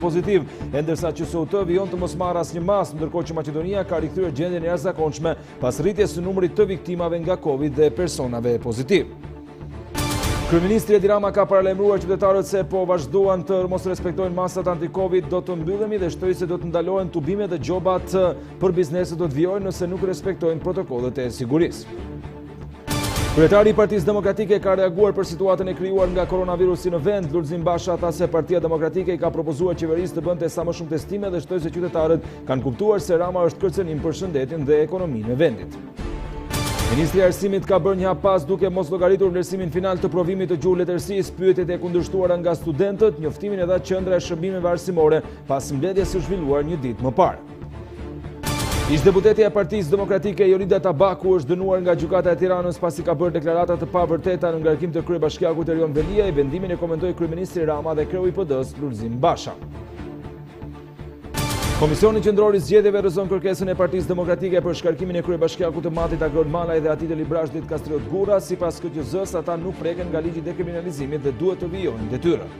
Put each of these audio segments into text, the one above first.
pozitiv, ndërsa që SOT vijon të mos marrë asnjë mas, ndërkohë që Maqedonia ka rikthyer gjendjen e jashtëzakonshme pas rritjes së numrit të viktimave nga Covid dhe personave pozitiv. Kryeministri Edi Rama ka paralajmëruar qytetarët se po vazhduan të mos respektojnë masat anti-Covid, do të mbyllemi dhe shtoi se do të ndalohen tubimet dhe gjobat për bizneset do të vijojnë nëse nuk respektojnë protokollet e sigurisë. Kryetari i Partisë Demokratike ka reaguar për situatën e krijuar nga koronavirusi në vend. Lulzim Basha tha se Partia Demokratike i ka propozuar qeverisë të bënte sa më shumë testime dhe shtoi se qytetarët kanë kuptuar se Rama është kërcënim për shëndetin dhe ekonominë e vendit. Ministri i Arsimit ka bërë një hap pas duke mos llogaritur vlerësimin final të provimit të gjuhë letërsisë, pyetjet e kundërshtuara nga studentët, njoftimin e dha qendra e shërbimeve arsimore pas mbledhjes së zhvilluar një ditë më parë. Ish-deputetja e Partisë Demokratike Jonida Tabaku është dënuar nga gjykata e Tiranës pasi ka bërë deklarata të pavërteta në ngarkim të kryebashkiakut Erion Velia. I vendimin e komentoi kryeministri Rama dhe kreu i PD-s Lulzim Basha. Komisioni qendror i zgjedhjeve rrezon kërkesën e Partisë Demokratike për shkarkimin e kryebashkiakut të Matit Agron Malaj dhe atij të Librashtit Kastriot Gurra. Sipas KQZ-s, ata nuk preken nga ligji i dekriminalizimit dhe duhet të vijojnë detyrën.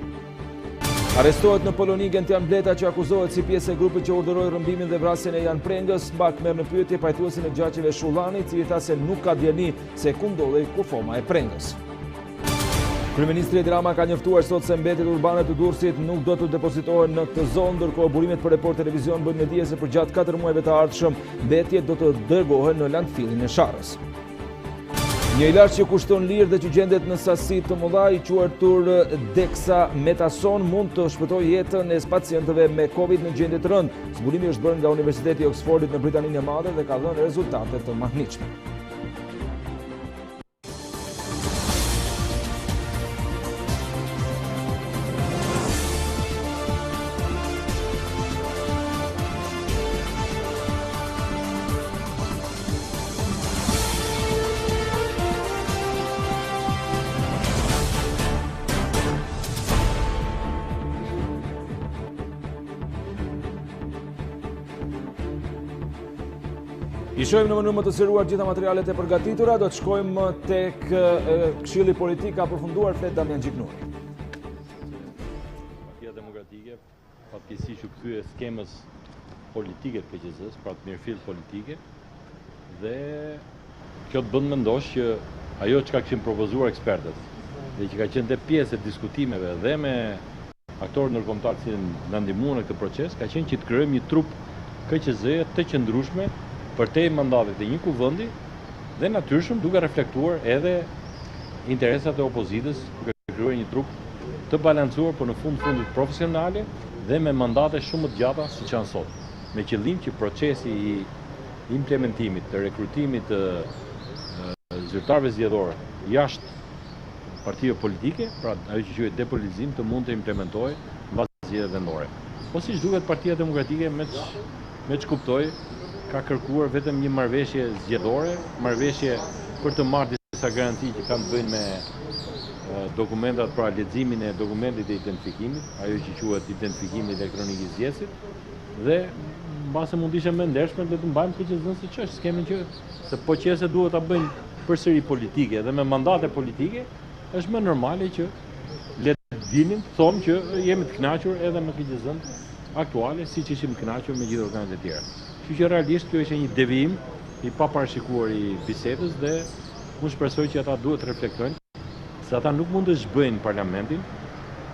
Arrestohet në Poloni Gentian Bleta që akuzohet si pjesë e grupit që urdhëroi rrëmbimin dhe vrasjen e Jan Prengës. Bak merr në pyetje pajtuesin e gjaqeve Shullani, i cili tha se nuk ka dieni se ku ndodhej kufoma e Prengës. Kryeministri Edi Rama ka njoftuar sot se mbetjet urbane të Durrësit nuk do të depozitohen në këtë zonë, ndërkohë burimet për Report Televizion bëjnë me dije se për gjatë 4 muajve të ardhshëm mbetjet do të dërgohen në landfillin e Sharrës. Një ilaç që kushton lirë dhe që gjendet në sasi të mëdha i quajtur dexamethason mund të shpëtojë jetën e pacientëve me Covid në gjendje të rëndë. Zbulimi është bërë nga Universiteti i Oxfordit në Britaninë e Madhe dhe ka dhënë rezultate të mahnitshme. I shohim në mënyrë më të sqaruar gjitha materialet e përgatitura, do të shkojmë tek Këshilli Politik ka përfunduar flet Damian Gjiknuri. Partia Demokratike fatkeqësisht u kthye skemës politike të PQZ-s, pra të mirëfill politike, dhe kjo të bën mendosh që ajo çka kishin propozuar ekspertët dhe që ka qenë dhe pjesë e diskutimeve dhe me aktorë ndërkombëtar që na ndihmuan në këtë proces, ka qenë që të krijojmë një trup KQZ të qëndrueshme për te mandatet e një kuvendi dhe natyrshëm duke reflektuar edhe interesat e opozitës, duke krijuar një trup të balancuar, por në fundit profesionale dhe me mandate shumë të gjata siç janë sot, me qëllim që procesi i implementimit të rekrutimit të zyrtarëve zgjedhor jashtë partive politike, pra ajo që quhet depolitizim, të mund të implementojë mbas zgjedhjeve vendore. Po siç duket Partia Demokratike me ç'kuptoi ka kërkuar vetëm një marrëveshje zgjedhore, marrëveshje për të marrë disa garanci që kanë të bëjnë me dokumentat, pra leximin e dokumentit të identifikimit, ajo që quhet identifikimi elektronik i zgjedhësit, dhe mbase mund të ishte më ndershme le të mbajmë PQZ-n siç është, skemën që se po qëse duhet ta bëjnë përsëri politike dhe me mandate politike, është më normale që le të dinim, thonë që jemi të kënaqur edhe me PQZ-n aktuale, siç ishim të kënaqur me gjithë organet e tjera. Kështu që realisht kjo ishte një devijim i paparashikuar i bisedës dhe unë shpresoj që ata duhet të reflektojnë se ata nuk mund të zhbëjnë parlamentin,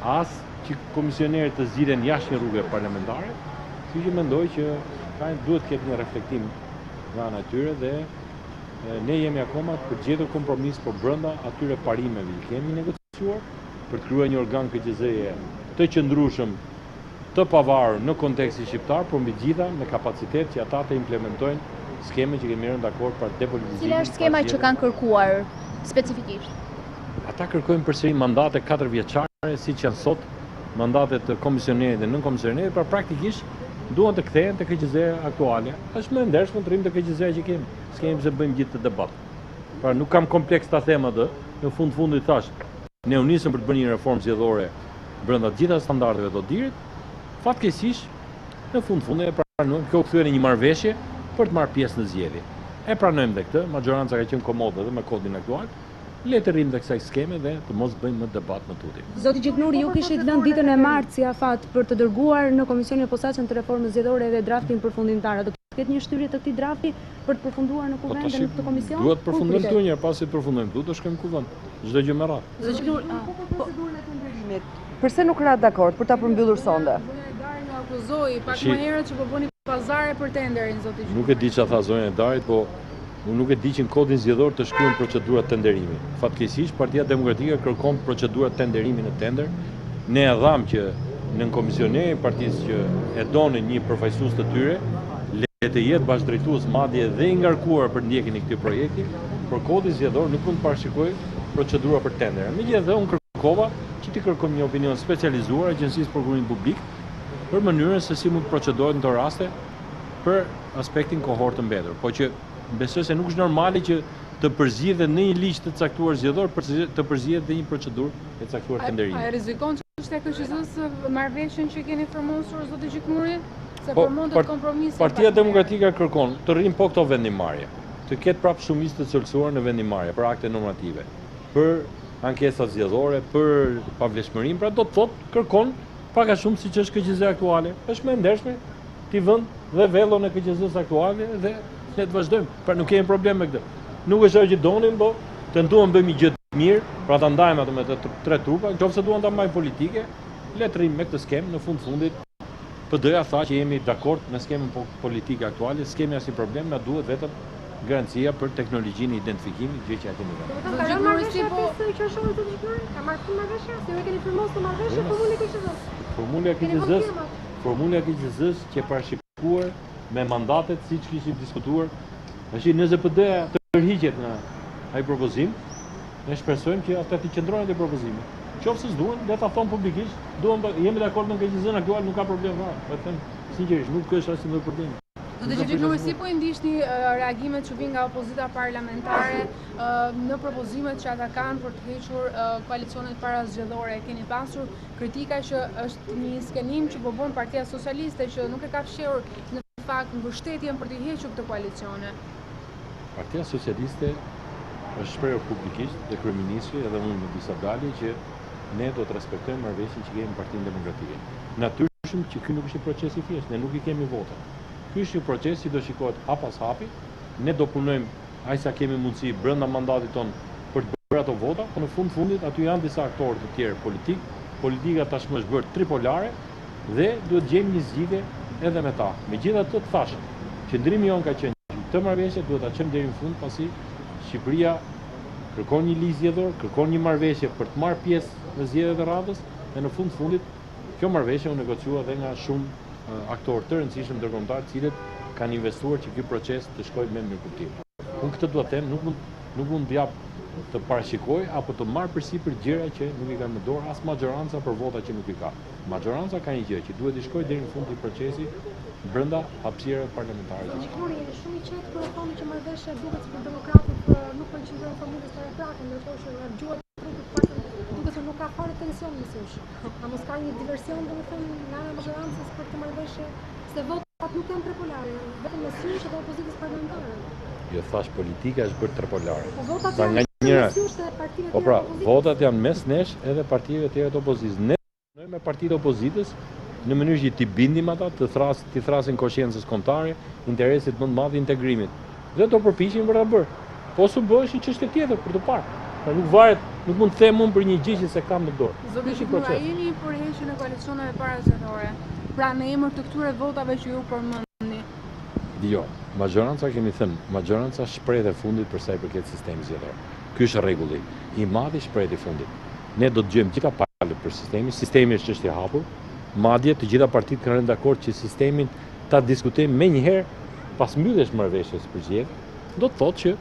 as që komisionerët të zgjidhen jashtë një rruge parlamentare. Kështu që mendoj që duhet të ketë një reflektim nga ana e tyre dhe ne jemi akoma për të gjetur kompromis por brenda atyre parimeve që kemi negociuar për të krijuar një organ KQZ-je të qëndrueshëm, të pavarur në kontekstin shqiptar, por mbi gjitha me kapacitet që ata të implementojnë skemën që kemi rënë dakord për depolitizimin. Cila është skema që kanë kërkuar specifikisht? Ata kërkojnë përsëri mandate 4 vjeçare, siç janë sot, mandate të komisionerit dhe nënkomisionerit, pra praktikisht duan të kthehen te KQZ-ja aktuale. Është më e ndershme të rrim te KQZ-ja që kemi. S'kemi pse bëjmë gjithë të debat. Pra nuk kam kompleks ta them atë, në fundit thash, ne u nisëm për të bërë një reformë zgjedhore brenda të gjitha standardeve të odirit. Fatkeqësisht, në fund e pranojmë, kjo kthyer në një marrëveshje për të marrë pjesë në zgjedhje. E pranojmë dhe këtë, majoranca ka qenë komode dhe me kodin aktual, le të rrim dhe kësaj skeme dhe të mos bëjmë më debat më tuti. Zoti Gjiknuri, ju kishit lënë ditën e martë si afat për të dërguar në Komisionin e Posaçëm të Reformës Zgjedhore edhe draftin përfundimtar. Do të ketë një shtyrie të këtij drafti për të përfunduar në kuvend dhe në këtë komision? Duhet përfundojmë këtu një, pasi të përfundojmë këtu, do shkojmë kuvend. Çdo gjë me radhë. Zoti Gjiknuri, Procedurën e tenderimit. Përse nuk ra dakord për ta përmbyllur sonde? Akuzoi pak më herët që po bëni pazare për tenderin, zoti Gjiknuri. Nuk e di çfarë tha zonja e Darit, po unë nuk e di që në kodin zgjedhor të shkruan procedurat tenderimi. Fatkeqësisht Partia Demokratike kërkon procedurat tenderimi në tender. Ne e dham që në komisioneri i partisë që e donin një përfaqësues të tyre, le të jetë bashkëdrejtues madje dhe i ngarkuar për ndjekjen e këtij projekti, por kodi zgjedhor nuk mund të parashikojë procedura për tender. Megjithatë unë kërkova që ti kërkojmë një opinion specializuar Agjencisë për Programimin Publik për mënyrën se si mund të procedohet në këto raste për aspektin kohor të mbetur, po që besoj se nuk është normale që të përzjedhet në një ligj të caktuar zgjedhor për të përzjedhet dhe një procedurë e caktuar tenderimi. A e rrezikon çështja e KQZ-s marrëveshjen që keni formosur zoti Gjiknuri? Se përmendet kompromisi. Partia Demokratike kërkon të rrim po këto vendimarrje, të ketë prapë shumicë të cilësuar në vendimarrje për akte normative, për ankesat zgjedhore, për pavlefshmërinë, pra do të thotë kërkon pak a shumë siç është KQZ aktuale. Është më e ndershme ti vënd dhe vellon e KQZ-s aktuale dhe ne të vazhdojmë. Pra nuk kemi problem me këtë. Nuk është ajo që donim, po tentuam bëjmë një gjë të mirë, pra ta ndajmë ato me të tre trupa, nëse duan ta marrin politike, le të rrim me këtë skemë në fundit. PD-ja tha që jemi dakord me skemën politike aktuale, s'kemi asnjë problem, na duhet vetëm garancia për teknologjinë e identifikimit, gjë që aty nuk ka. Ka marrë marrëveshje pjesë qershore të Gjiknurit? Ka marrë marrëveshje? Se ju keni firmosur marrëveshje formulën e KQZ-s? Formula e KQZ-s që e parashikuar me mandatet siç kishim diskutuar. Tash nëse PD-ja tërhiqet nga ai propozim, ne shpresojmë që ata të qëndrojnë te propozimi. Qoftë se s'duan, le ta thonë publikisht, jemi dakord me KQZ-n aktual, nuk ka problem fare. Po them sinqerisht, nuk ka asnjë lloj problemi. Zoti Gjiknuri, si po i ndiqni reagimet që vijnë nga opozita parlamentare në propozimet që ata kanë për të hequr koalicionet parazgjedhore? Keni pasur kritika që është një skenim që po bën Partia Socialiste që nuk e ka fshehur në fakt mbështetjen për të hequr këtë koalicione? Partia Socialiste është shprehur publikisht dhe kryeministri edhe unë në disa dalje që ne do të respektojmë marrëveshjen që kemi me Partinë Demokratike. Natyrisht që ky nuk është një proces i thjeshtë, ne nuk i kemi vota. Ky është një proces që do shikohet hap pas hapi. Ne do punojmë aq sa kemi mundësi brenda mandatit ton për të bërë ato vota, por në fundit aty janë disa aktorë të tjerë politik. Politika tashmë është bërë tripolare dhe duhet gjejmë një zgjidhje edhe me ta. Megjithatë të thash, qëndrimi jon ka qenë që këtë marrëveshje duhet ta çojmë deri në fund, pasi Shqipëria kërkon një ligj zgjedhor, kërkon një marrëveshje për të marrë pjesë në zgjedhjet e radhës dhe në fundit kjo marrëveshje u negociua dhe nga shumë aktorë të rëndësishëm ndërkombëtar, të cilët kanë investuar që ky proces të shkojë me mirëkuptim. Unë këtë dua të them, nuk mund të jap të parashikoj apo të marr përsipër gjëra që nuk i kanë në dorë as majoranca për vota që nuk i ka. Majoranca ka një gjë që duhet të shkojë deri në fund i procesit brenda hapësirave parlamentare. Gjiknuri, shumë i qetë kur e thonë që marrëveshja duket si për demokratët nuk përqendron familjes paraprake, ndërkohë që nga dëgjuar duket se nuk ka fare tension mësues. A mos ka një diversion domethënë nga ana e majorancës për këtë marrëveshje, se votat nuk janë tripolare, vetëm me sysh edhe opozitës parlamentare. Jo thash politika është bërë tripolare. Votat janë me sysh të partive po pra, votat janë mes nesh edhe partive të tjera të opozitës. Ne punojmë me partitë e opozitës në mënyrë që t'i bindim ata të thrasin konsciencës kombëtare, interesit më të madh integrimit. Dhe do përpiqemi për ta bërë. Po su bësh një çështje tjetër për të parë. Pra nuk varet, nuk mund të them unë për një gjë që se kam në dorë. Zoti Gjiknuri, a jeni për heqjen e koalicioneve parazgjedhore? Pra në emër të këtyre votave që ju përmendni. Jo, majoranca kemi thënë, majoranca shprehet e fundit për sa i përket sistemit zgjedhor. Ky është rregulli. I madhi shprehet i fundit. Ne do të gjejmë gjitha palët për sistemin. Sistemi është çështje e hapur. Madje të gjitha partitë kanë rënë dakord që sistemin ta diskutojmë menjëherë pas mbylljes marrëveshjes për zgjedhje. Do të thotë që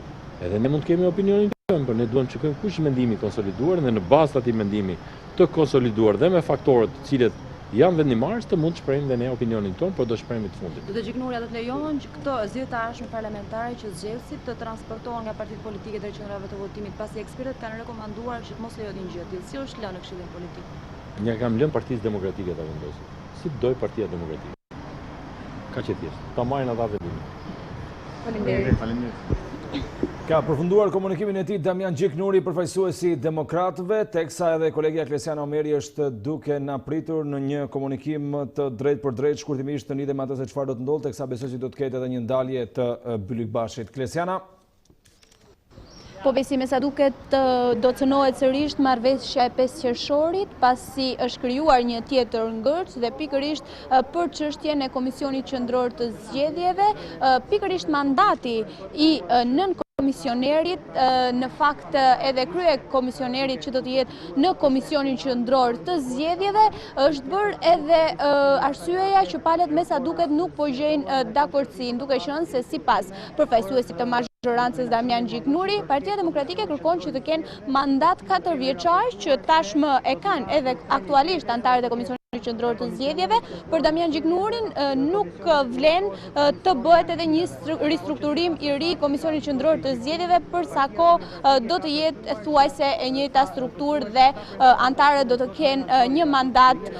edhe ne mund të kemi opinionin tonë, por ne duam të shikojmë kush mendimi i konsoliduar dhe në bazë të atij mendimi të konsoliduar dhe me faktorët të cilët janë vendimarrës të mund të shprehim dhe ne opinionin tonë, por do shprehim të fundit. Zoti Gjiknuri, do të lejon që këto zgjedhje të ardhshme parlamentare që zgjedhësit të transportohen nga partitë politike drejt qendrave të votimit, pasi ekspertët kanë rekomanduar që të mos lejohet një gjë e tillë. Si është lënë në Këshillin Politik? Ne kam lënë Partisë Demokratike ta vendosë. Si doj Partia Demokratike. Ka që thjesht. Ta marrin ata vendimin. Faleminderit. Ka përfunduar komunikimin e tij Damian Gjiknuri, përfaqësuesi i Demokratëve, teksa edhe kolegja Klesiana Omeri është duke na pritur në një komunikim të drejtë për drejtë shkurtimisht në lidhje me atë se çfarë do të ndodhë, teksa besoj se do të ketë edhe një ndalje të Byllykbashit. Klesiana. Po besi me sa duket do të cënohet sërish marrëveshja e 5 qershorit, pasi është krijuar një tjetër ngërç dhe pikërisht për çështjen e Komisionit Qendror të Zgjedhjeve, pikërisht mandati i nën komisionerit, në fakt edhe krye komisionerit që do të jetë në Komisionin Qendror të Zgjedhjeve, është bërë edhe arsyeja që palët me sa duket nuk po gjejnë dakordsinë, duke qenë se sipas përfaqësuesit të majorancës Damian Gjiknuri, Partia Demokratike kërkon që të kenë mandat 4 vjeçar, që tashmë e kanë edhe aktualisht antarët e Komisionit Qendror të Zgjedhjeve. Për Damian Gjiknurin nuk vlen të bëhet edhe një ristrukturim i ri Komisionit Qendror të Zgjedhjeve, për sa kohë do të jetë thuajse e njëjta strukturë dhe antarët do të kenë një mandat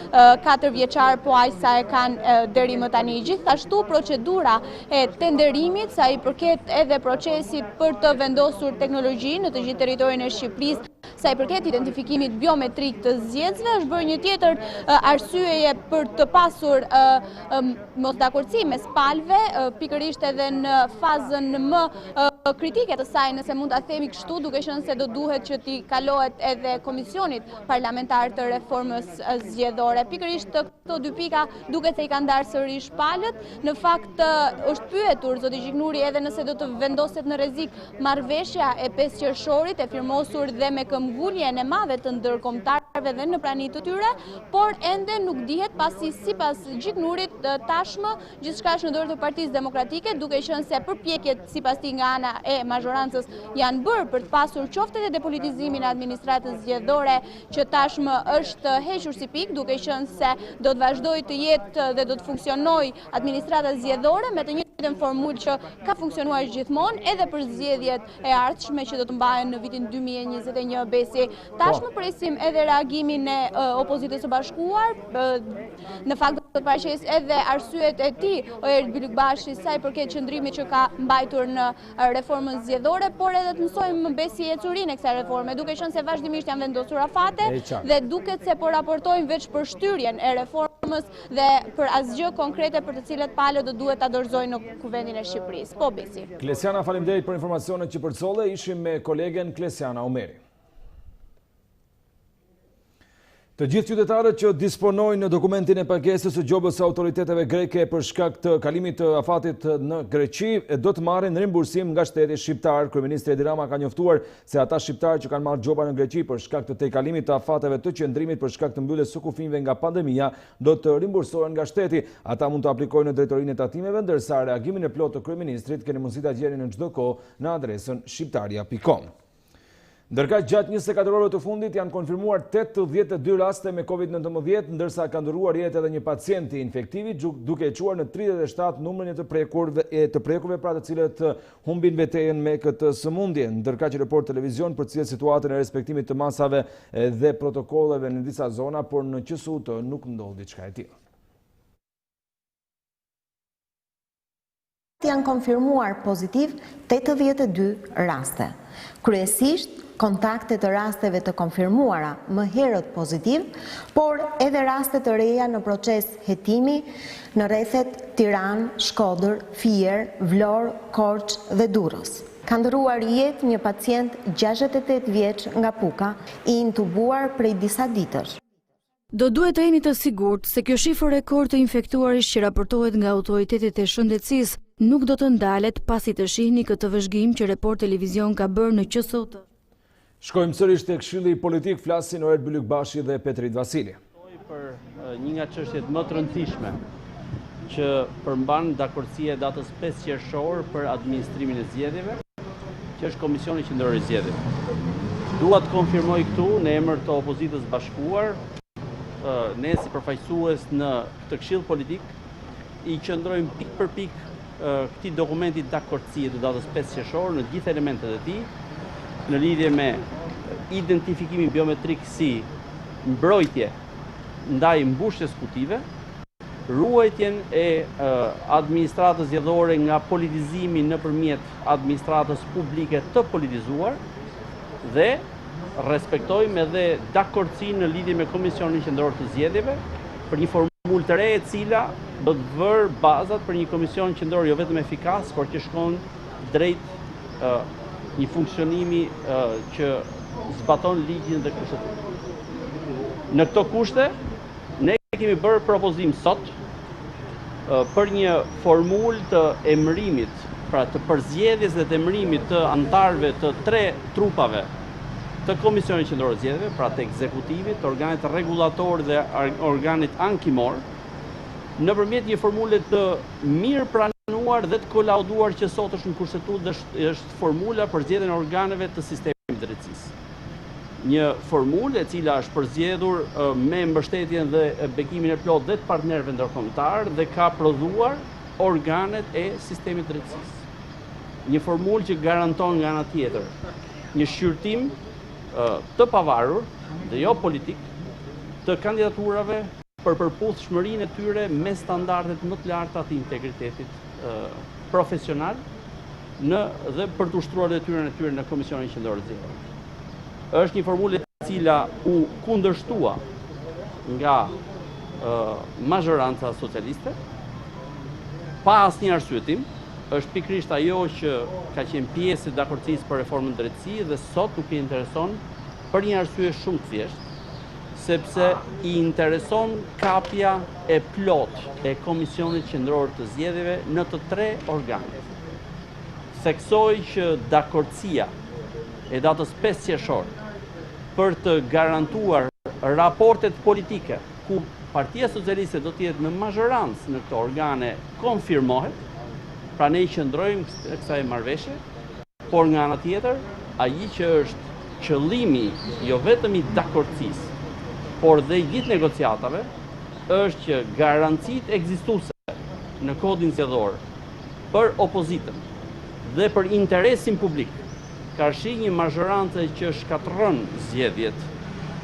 4 vjeçar, po aq sa e kanë deri më tani. Gjithashtu procedura e tenderimit, sa i përket edhe procesit për të vendosur teknologji në të gjithë territorin e Shqipërisë, sa i përket identifikimit biometrik të zgjedhësve, është bërë një tjetër arsyeje për të pasur mosdakordsi mes palëve, pikërisht edhe në fazën më kritike të saj, nëse mund ta themi kështu, duke qenë se do duhet që t'i kalohet edhe Komisionit Parlamentar të Reformës Zgjedhore. Pikërisht këto dy pika duket se i kanë ndarë sërish palët. Në fakt është pyetur zoti Gjiknuri edhe nëse do të vendoset në rrezik marrëveshja e 5 qershorit, e firmosur dhe me këmbguljen e madhe të ndërkombëtarëve dhe në prani të tyre, por ende nuk dihet, pasi sipas Gjiknurit tashmë gjithçka është në dorë të Partisë Demokratike, duke qenë se përpjekjet sipas tij nga ana e majorancës janë bërë për të pasur qoftë edhe depolitizimin e administratës zgjedhore, që tashmë është hequr si pikë, duke qenë se do të vazhdojë të jetë dhe do të funksionojë administrata zgjedhore me të njëjtën formulë që ka funksionuar gjithmonë edhe për zgjedhjet e ardhshme që do të mbahen në vitin 2021 besi. Tashmë presim edhe reagimin e opozitës së bashkuar. Në fakt do të paraqes edhe arsyet e tij Byllykbashi sa i përket qëndrimit që ka mbajtur në reformën zgjedhore, por edhe të mësojmë besi ecurinë e kësaj reforme, duke qenë se vazhdimisht janë vendosur afate dhe duket se po raportojnë veç për shtyrjen e reformës dhe për asgjë konkrete për të cilat palët do duhet ta dorëzojnë në Kuvendin e Shqipërisë. Po besi. Klesiana, faleminderit për informacionet që përcolle. Ishim me kolegen Klesiana Omeri. Të gjithë qytetarët që disponojnë në dokumentin e pagesës së gjobës së autoriteteve greke për shkak të kalimit të afatit në Greqi do të marrin rimbursim nga shteti shqiptar. Kryeministri Edi Rama ka njoftuar se ata shqiptarë që kanë marrë gjoba në Greqi për shkak të tejkalimit të afateve të qëndrimit për shkak të mbylljes së kufijve nga pandemia do të rimbursohen nga shteti. Ata mund të aplikojnë në drejtorinë e tatimeve, ndërsa reagimin e plotë të kryeministrit keni mundësi ta gjeni në çdo kohë në adresën shqiptaria.com. Ndërka gjatë 24 orëve të fundit janë konfirmuar 82 raste me COVID-19, ndërsa ka ndëruar jetë edhe një pacient i infektivi, duke e quar në 37 numrin e të prekurve pra të cilët humbin vetejen me këtë sëmundje. Ndërka që report televizion për cilët situatën e respektimit të masave dhe protokolleve në disa zona, por në QSU nuk ndodh diçka e tillë. Janë konfirmuar pozitiv 82 raste. Kryesisht kontakte të rasteve të konfirmuara më herët pozitiv, por edhe raste të reja në proces hetimi në rrethet Tiranë, Shkodër, Fier, Vlorë, Korçë dhe Durrës. Ka ndëruar jetë një pacient 68 vjeç nga Puka, i intubuar prej disa ditësh. Do duhet të jeni të sigurt se kjo shifër rekord të infektuarisht që raportohet nga autoritetet e shëndetësisë nuk do të ndalet pasi të shihni këtë vëzhgim që Report Televizion ka bërë në QSU. Shkojmë sërish tek Këshilli Politik, flasin Oert Byllykbashi dhe Petrit Vasili. Për një nga çështjet më të rëndësishme që përmban dakordësia e datës 5 qershor për administrimin e zgjedhjeve, që është Komisioni Qendror i Zgjedhjeve. Dua të konfirmoj këtu në emër të opozitës bashkuar, ne si përfaqësues në këtë këshill politik i qëndrojmë pik për pik këtij dokumenti dakordësie të datës 5 qershor në gjithë elementet e tij, në lidhje me identifikimin biometrik si mbrojtje ndaj mbushjes kutive, ruajtjen e administratës zgjedhore nga politizimi nëpërmjet administratës publike të politizuar dhe respektojmë edhe dakordsinë në lidhje me Komisionin Qendror të Zgjedhjeve për një formulë të re e cila do të vërë bazat për një komision qendror jo vetëm efikas, por që shkon drejt një funksionimi që zbaton ligjin dhe kushteturin. Në këto kushte, ne kemi bërë propozim sot për një formulë të emërimit, pra të përzgjedhjes dhe të emërimit të anëtarëve të 3 trupave të Komisionit Qendror të Zgjedhjeve, pra të ekzekutivit, të organit rregullator dhe organit ankimor, nëpërmjet një formule të mirë pranuar dhe të kolauduar që sot është në kushtetutë dhe është formula për zgjedhjen e organeve të sistemit drejtësisë. Një formulë e cila është përzgjedhur me mbështetjen dhe bekimin e plot dhe të partnerëve ndërkombëtar dhe ka prodhuar organet e sistemit drejtësisë. Një formulë që garanton nga ana tjetër një shqyrtim të pavarur dhe jo politik të kandidaturave për përputhshmërinë e tyre me standardet më të larta të integritetit profesional dhe për të ushtruar detyrën e tyre në Komisionin Qendror të Zgjedhjeve. Është një formulë e cila u kundërshtua nga mazhoranca socialiste pa asnjë arsyetim. Është pikërisht ajo që ka qenë pjesë e dakordësisë për reformën drejtësi dhe sot nuk i intereson për një arsye shumë të thjeshtë, sepse i intereson kapja e plot e Komisionit Qendror të Zgjedhjeve në të 3 organet. Theksoj që dakordësia e datës 5 qershor për të garantuar raportet politike ku Partia Socialiste do të jetë në mazhorancë në këto organe konfirmohet. Pra ne i qëndrojmë kësaj marrëveshje, por nga ana tjetër, ai që është qëllimi jo vetëm i dakordësisë, por dhe i gjithë negociatave, është që garancitë ekzistuese në kodin zgjedhor për opozitën dhe për interesin publik, karshi një mazhorancë që shkatërron zgjedhjet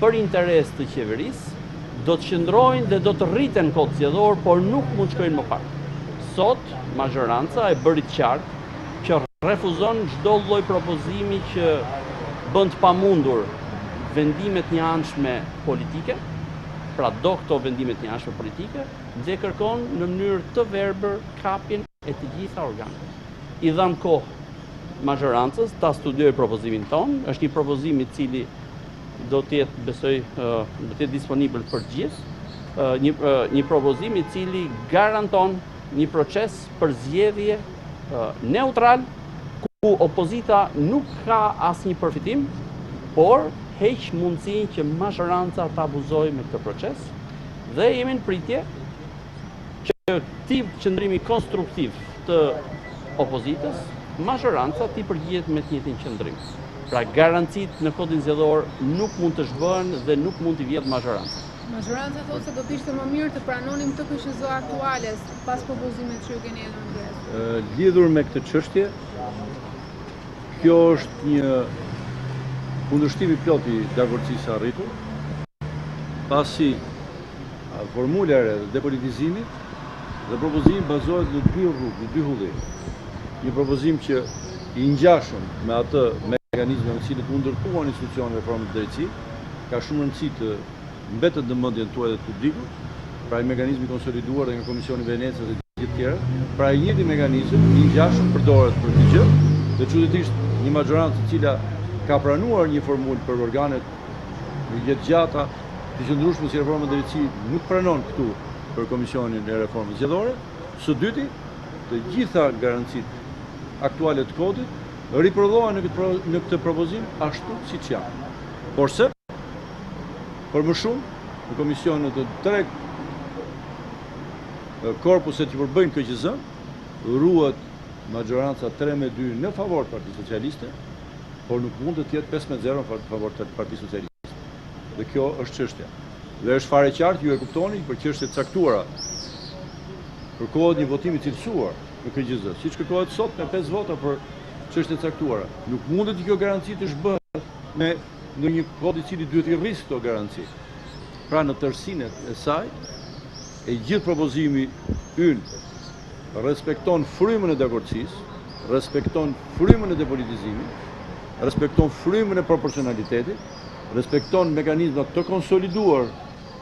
për interes të qeverisë, do të qëndrojnë dhe do të rriten kod zgjedhor, por nuk mund të shkojnë më parë. Sot, mazhoranca e bëri të qartë që refuzon çdo lloj propozimi që bën të pamundur vendimet të njëanshme politike, pra do këto vendimet të njëanshme politike, dhe kërkon në mënyrë të verbër kapjen e të gjitha organeve. I dham kohë mazhorancës ta studiojë propozimin ton, është një propozim i cili do të jetë, besoj, do të jetë disponibil për të gjithë, një propozim i cili garanton një proces për zgjedhje neutral, ku opozita nuk ka asnjë përfitim, por heq mundësinë që mazhoranca të abuzojë me këtë proces, dhe jemi në pritje që këtij qëndrimi konstruktiv të opozitës, mazhoranca t'i përgjigjet me të njëjtin qëndrim. Pra garancitë në kodin zgjedhor nuk mund të zhvën dhe nuk mund t'i vjedhë mazhoranca. Mazhoranca thotë se do të ishte më mirë të pranonim të KQZ aktuales pas propozimit që ju keni dhënë. Lidhur me këtë çështje, kjo është një kundërshtim i plot i dakordësisë arritur, pasi formula e re e depolitizimit dhe propozimi bazohet në 2 rrugë, në 2 hullim. Një propozim që i ngjashëm me atë mekanizme me cilët u ndërtuan institucionet e reformës drejtësi, ka shumë rëndësi të mbetet në mendjen tuaj dhe të publikut, pra i mekanizmi konsoliduar dhe nga Komisioni Venecës dhe gjithë tjera, pra i njëjti mekanizëm i ngjashëm përdoret për këtë gjë, dhe çuditërisht një mazhorancë e cila ka pranuar një formulë për organet në jetë gjata të qëndrueshme si reforma e drejtësisë nuk pranon këtu për Komisionin e Reformës Zgjedhore. Së dyti, të gjitha garancitë aktuale të kodit riprodhohen në këtë propozim ashtu siç janë. Porse, për më shumë, në komisionet të 3 korpuset që përbëjnë KQZ, ruhet mazhoranca 3-2 në favor të Partisë Socialiste, por nuk mund të jetë 5-0 në favor të Partisë Socialiste. Dhe kjo është çështja. Dhe është fare qartë, ju e kuptoni, për çështje të caktuara. Kërkohet një votim i cilësuar në KQZ, siç kërkohet sot me 5 vota për çështje të caktuara. Nuk mundet kjo garanci të zhbëhet me në një kod i cili duhet i rrisë këto garanci. Pra në tërësinë e saj, e gjithë propozimi ynë respekton frymën e dakordësisë, respekton frymën e depolitizimit, respekton frymën e proporcionalitetit, respekton mekanizmat të konsoliduar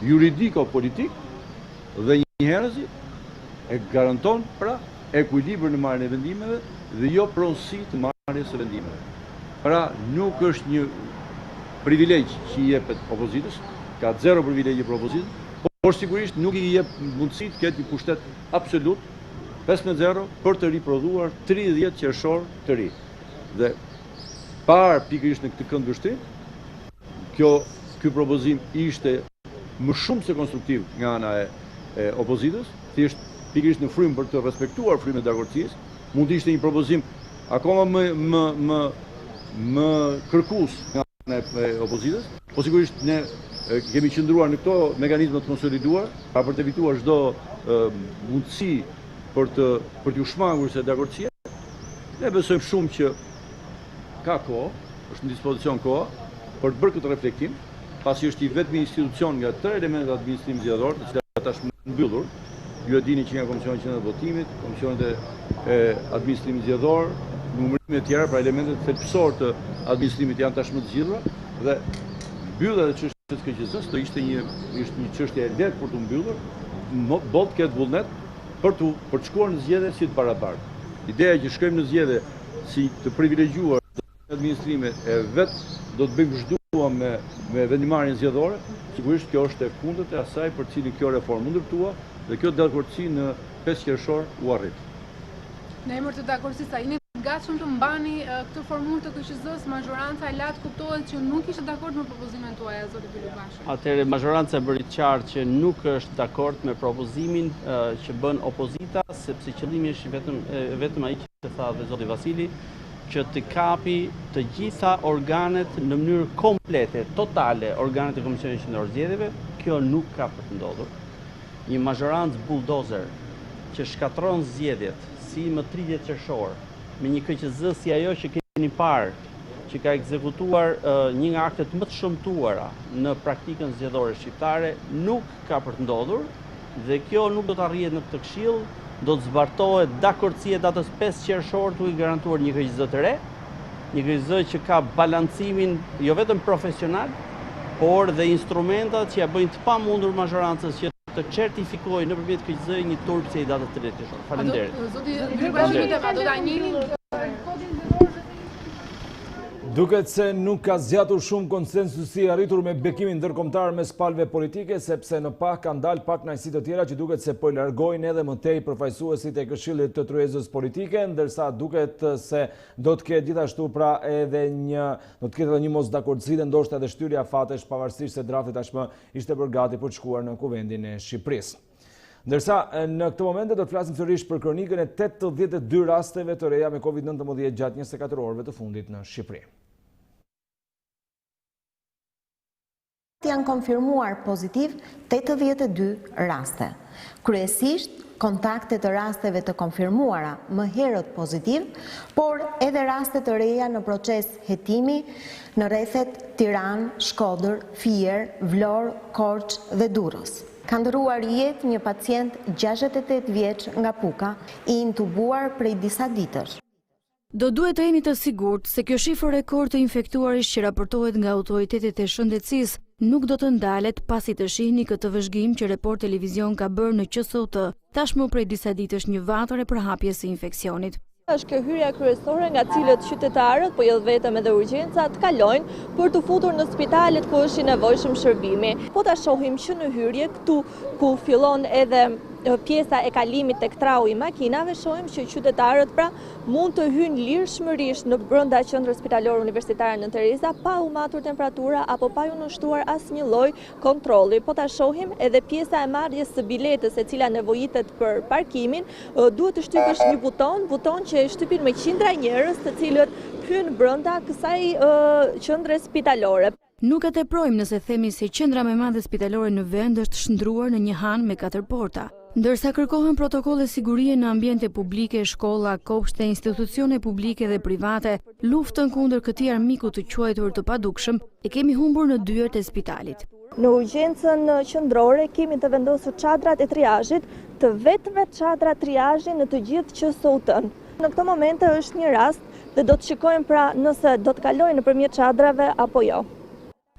juridiko-politik dhe njëherëzi e garanton pra ekuilibër në marrjen e vendimeve dhe jo pronësi të marrjes së vendimeve. Pra nuk është një privilegj që i jepet opozitës, ka zero privilegje për opozitën, por sigurisht nuk i jep mundësi të ketë një pushtet absolut 5-0 për të riprodhuar 30 qershor të ri. Dhe parë pikërisht në këtë këndvështrim, ky propozim ishte më shumë se konstruktiv nga ana e opozitës, thjesht pikërisht në frymë për të respektuar frymën e dakordësisë, mund të ishte një propozim akoma më kërkues nga ana e opozitës, po sigurisht ne kemi qëndruar në këto mekanizma të konsoliduar, pra për të evituar çdo mundësi për t'u shmangur se dakordësia. Ne besojmë shumë që ka kohë, është në dispozicion koha për të bërë këtë reflektim, pasi është i vetmi institucion nga tërë elementet administrimit zgjedhor, të cilat tashmë mbyllur. Ju e dini që nga Komisioni Qendror të Votimit, Komisionet e Administrimit Zgjedhor, numërimi e tjera, pra elementet thelbësor të administrimit janë tashmë të zgjidhura dhe mbyllja e çështjes së KQZ-s do ishte një çështje e lehtë për të mbyllur, boll të ketë vullnet për të shkuar në zgjedhje si të parapartë. Ideja që shkojmë në zgjedhje si të privilegjuar administrime e vetë do të bëjmë çdo me vendimarrjen zgjedhore, sigurisht kjo është e kundërt e asaj për cilin kjo reformë ndërtua dhe kjo dakordësi në 5 qershor u arrit. Në emër të dakordësisë, a jeni të gatshëm të mbani këtë formulë të KQZ-s, majoranca e lart kuptohet që nuk ishte dakord me propozimin tuaj, zoti Byllybashir? Atëherë majoranca bëri qartë që nuk është dakord me propozimin që bën opozita, sepse qëllimi është vetëm ai që tha dhe zoti Vasili, që të kapi të gjitha organet në mënyrë komplete, totale, organet e Komisionit Qendror të Zgjedhjeve. Kjo nuk ka për të ndodhur. Një majorancë bulldozer që shkatron zgjedhjet si më 30 qershor me një KQZ si ajo që keni parë, që ka ekzekutuar një nga aktet më të shëmtuara në praktikën zgjedhore shqiptare, nuk ka për të ndodhur dhe kjo nuk do të arrihet në këtë këshill. Do të zbartohet dakordësia e datës 5 qershor të i garantuar një KQZ të re, një KQZ që ka balancimin jo vetëm profesional, por dhe instrumentat që ja bëjnë të pamundur majorancës që të certifikojë nëpërmjet KQZ një turpse i datës 30 qershor. Faleminderit. Zoti Byllybashir, do ta njihni Duket se nuk ka zgjatur shumë konsensusi arritur me bekimin ndërkombëtar mes palëve politike, sepse në pak kanë dalë pak kënaqësi të tjera që duket se po i largojnë edhe më tej përfaqësuesit e Këshillit të Tryezës politike, ndërsa duket se do të ketë gjithashtu pra edhe një mosdakordësi dhe ndoshta edhe shtyrja fatesh, pavarësisht se drafti tashmë ishte bërë gati për të shkuar në Kuvendin e Shqipërisë. Ndërsa në këtë moment do të flasim sërish për kronikën e 82 rasteve të reja me COVID-19 gjatë 24 orëve të fundit në Shqipëri. Janë konfirmuar pozitiv 82 raste. Kryesisht kontakte të rasteve të konfirmuara më herët pozitiv, por edhe raste të reja në proces hetimi në rrethet Tiranë, Shkodër, Fier, Vlorë, Korçë dhe Durrës. Ka ndëruar jetë një pacient 68 vjeç nga Puka, i intubuar prej disa ditësh. Do duhet të jeni të sigurt se kjo shifër rekord të infektuarish që raportohet nga autoritetet e shëndetësisë nuk do të ndalet pasi të shihni këtë vëzhgim që Report Televizion ka bërë në QSOT tashmë prej disa ditësh një vatër e përhapjes së infeksionit. Është kjo hyrja kryesore nga cilët qytetarët, po jo vetëm edhe urgjencat, kalojnë për të futur në spitalet ku është i nevojshëm shërbimi. Po ta shohim që në hyrje këtu ku fillon edhe pjesa e kalimit tek trau i makinave, shohim që qytetarët pra mund të hyjnë lirshmërisht në brenda qendrës spitalore universitare në Tereza pa u matur temperatura apo pa u nënshtuar asnjë lloj kontrolli. Po ta shohim edhe pjesa e marrjes së biletës e cila nevojitet për parkimin, duhet të shtypësh një buton që e shtypin me qindra njerëz të cilët hyjnë brenda kësaj qendre spitalore. Nuk e teprojmë nëse themi se qendra më e madhe spitalore në vend është shndruar në një han me 4 porta. Ndërsa kërkohen protokolle sigurie në ambiente publike, shkolla, kopshte, institucione publike dhe private, luftën kundër këtij armiku të quajtur të padukshëm e kemi humbur në dyert e spitalit. Në urgjencën qendrore kemi të vendosur çadrat e triazhit, të vetme çadra triazhi në të gjithë QSO-tën. Në këtë moment është një rast dhe do të shikojmë pra nëse do të kalojnë nëpërmjet çadrave apo jo.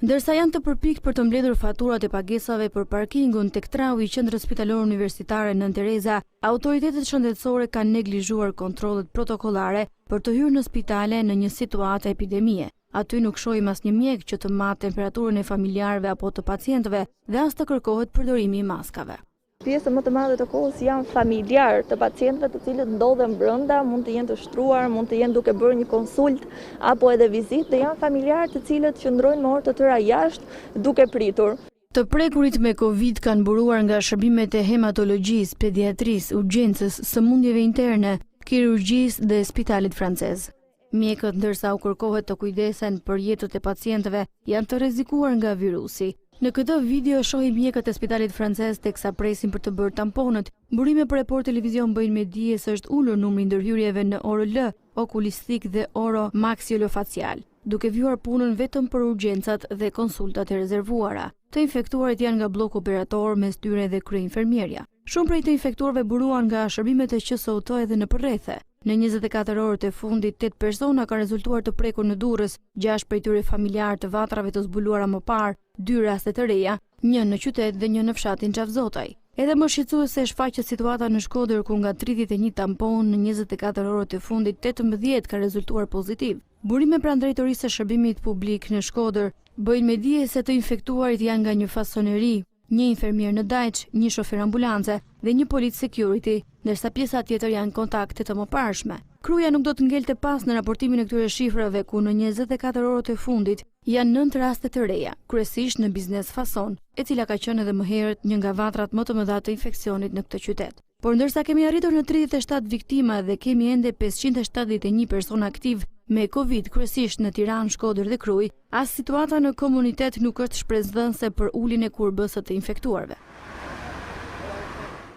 Ndërsa janë të përpikt për të mbledhur faturat e pagesave për parkingun tek trahu i qendrës spitalore universitare Nën Tereza, autoritetet shëndetësore kanë neglizhuar kontrollet protokollare për të hyrë në spitale në një situatë epidemie. Aty nuk shohim asnjë mjek që të matë temperaturën e familjarëve apo të pacientëve dhe as të kërkohet përdorimi i maskave. Pjesë më të madhe të kohës janë familjar të pacientëve të cilët ndodhen brenda, mund të jenë të shtruar, mund të jenë duke bërë një konsult apo edhe vizitë, dhe janë familjar të cilët qëndrojnë me orë të tëra jashtë duke pritur. Të prekurit me Covid kanë buruar nga shërbimet e hematologjisë, pediatrisë, urgjencës, sëmundjeve interne, kirurgjisë dhe spitalit francez. Mjekët, ndërsa u kërkohet të kujdesen për jetët e pacientëve, janë të rrezikuar nga virusi. Në këtë video shohim mjekët e spitalit francez teksa presin për të bërë tamponët. Burime për Report Televizion bëjnë me dije se është ulur numri ndërhyrjeve në ORL, okulistik dhe oromaksiolofacial, duke vjuar punën vetëm për urgjencat dhe konsultat e rezervuara. Të infektuarit janë nga bloku operator, mes tyre dhe kryeinfermierja. Shumë prej të infektuarve buruan nga shërbimet e QSO-t edhe në përrethe. Në 24 orët e fundit, 8 persona kanë rezultuar të prekur në Durrës, 6 prej tyre familjar të vatrave të zbuluara më parë, 2 raste të reja, 1 në qytet dhe 1 në fshatin Çavzotaj. Edhe më shqetësuese shfaqet situata në Shkodër, ku nga 31 tampon në 24 orët e fundit, 18 ka rezultuar pozitiv. Burime pranë drejtorisë së shërbimit publik në Shkodër bëjnë me dije se të infektuarit janë nga një fasoneri, një infermier në Dajç, një shofer ambulance dhe një police security, ndërsa pjesa tjetër janë kontakte të mëparshme. Kruja nuk do të ngelte pas në raportimin e këtyre shifrave, ku në 24 orët e fundit janë 9 raste të reja, kryesisht në biznes fason, e cila ka qenë edhe më herët një nga vatrat më të mëdha të infeksionit në këtë qytet. Por ndërsa kemi arritur në 37 viktima dhe kemi ende 571 persona aktiv me Covid, kryesisht në Tiranë, Shkodër dhe Krujë, as situata në komunitet nuk është shpresdhënëse për uljen e kurbës së të infektuarve.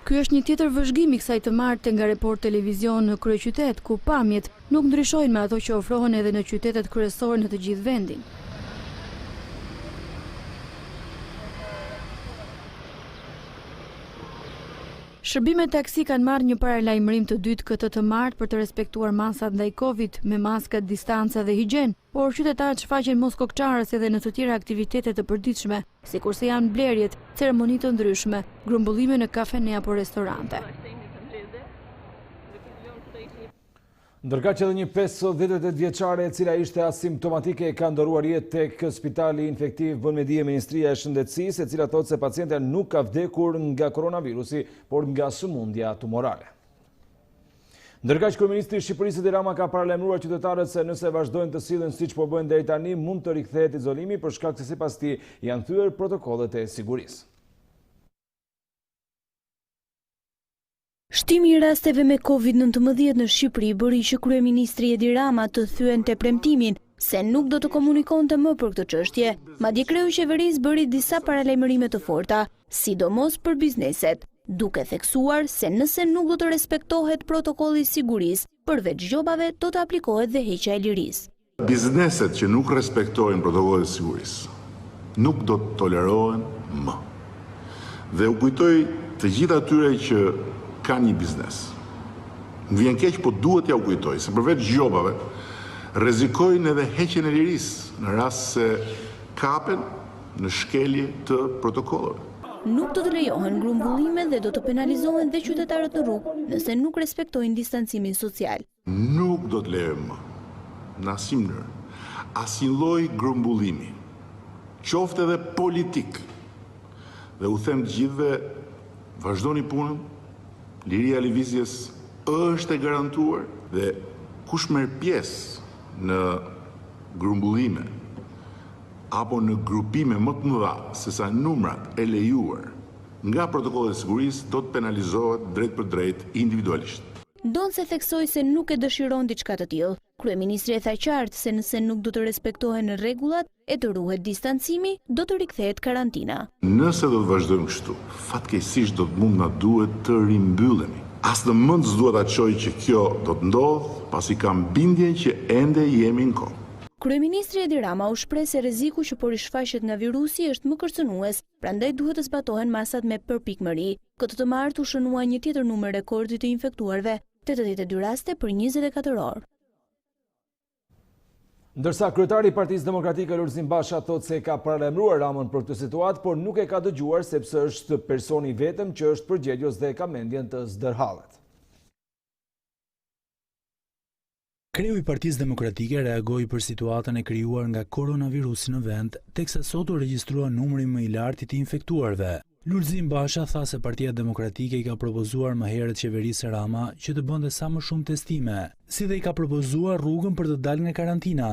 Ky është një tjetër vëzhgim i kësaj të martë nga Report Televizion në kryeqytet, ku pamjet nuk ndryshojnë me ato që ofrohen edhe në qytetet kryesore në të gjithë vendin. Shërbimet taksi kanë marrë një paralajmërim të dytë këtë të martë për të respektuar masat ndaj Covid me maskat, distanca dhe higjen, por qytetarët shfaqen mos kokçarës edhe në të tjera aktivitete të përditshme, sikurse janë blerjet, ceremoni të ndryshme, grumbullime në kafene apo restorante. Ndërka që edhe një 58 vjeçare e cila ishte asimptomatike ka ndëruar jetë tek spitali infektiv, bën me dije Ministria e Shëndetësisë, e cila thotë se pacientja nuk ka vdekur nga koronavirusi, por nga sëmundja tumorale. Ndërka që Kryeministri i Shqipërisë Edi Rama ka paralajmëruar qytetarët se nëse vazhdojnë të sillen siç po bëjnë deri tani, mund të rikthehet izolimi për shkak se sipas tij janë thyer protokollet e sigurisë. Shtimi i rasteve me Covid-19 në Shqipëri bëri që Kryeministri Edi Rama të thyente premtimin se nuk do të komunikonte më për këtë çështje. Madje kreu i qeverisë bëri disa paralajmërime të forta, sidomos për bizneset, duke theksuar se nëse nuk do të respektohet protokolli i sigurisë, përveç gjobave do të aplikohet dhe heqja e lirisë. Bizneset që nuk respektojnë protokollin e sigurisë nuk do të tolerohen më. Dhe u kujtoj të gjithë atyre që ka një biznes. Më vjen keq, po duhet ja u kujtoj, se përveç gjobave, rrezikojnë edhe heqjen e lirisë në rast se kapen në shkelje të protokolleve. Nuk do të lejohen grumbullime dhe do të penalizohen dhe qytetarët në rrugë nëse nuk respektojnë distancimin social. Nuk do të lejojmë më, në asnjë mënyrë, asnjë lloj grumbullimi, qoftë edhe politik. Dhe u them të gjithëve, vazhdoni punën. Liria e lëvizjes është e garantuar dhe kush merr pjesë në grumbullime apo në grupime më të mëdha se sa numrat e lejuar nga protokolli i sigurisë do të penalizohet drejt për drejt individualisht. Ndonse theksoi se nuk e dëshiron diçka të tillë. Kryeministri e tha qartë se nëse nuk do të respektohen rregullat e të ruhet distancimi, do të rikthehet karantina. Nëse do të vazhdojmë kështu, fatkeqësisht do të mund na duhet të rimbyllemi. As në mend s'dua ta çoj që kjo do të ndodhë, pasi kam bindjen që ende jemi në kohë. Kryeministri Edi Rama u shpreh se rreziku që po rishfaqet nga virusi është më kërcënues, prandaj duhet të zbatohen masat me përpikmëri. Këtë të martë u shënua një tjetër numër rekordi të infektuarve, 82 raste për 24 orë. Ndërsa kryetari i Partisë Demokratike Lulzim Basha thotë se ka paralajmëruar Ramën për këtë situatë, por nuk e ka dëgjuar sepse është personi vetëm që është përgjegjës dhe ka mendjen të zdërhallet. Kreu i Partisë Demokratike reagoi për situatën e krijuar nga koronavirusi në vend, teksa sot u regjistrua numri më i lartë të infektuarve. Lulzim Basha tha se Partia Demokratike i ka propozuar më herët qeverisë Rama që të bënte sa më shumë testime, si dhe i ka propozuar rrugën për të dalë nga karantina.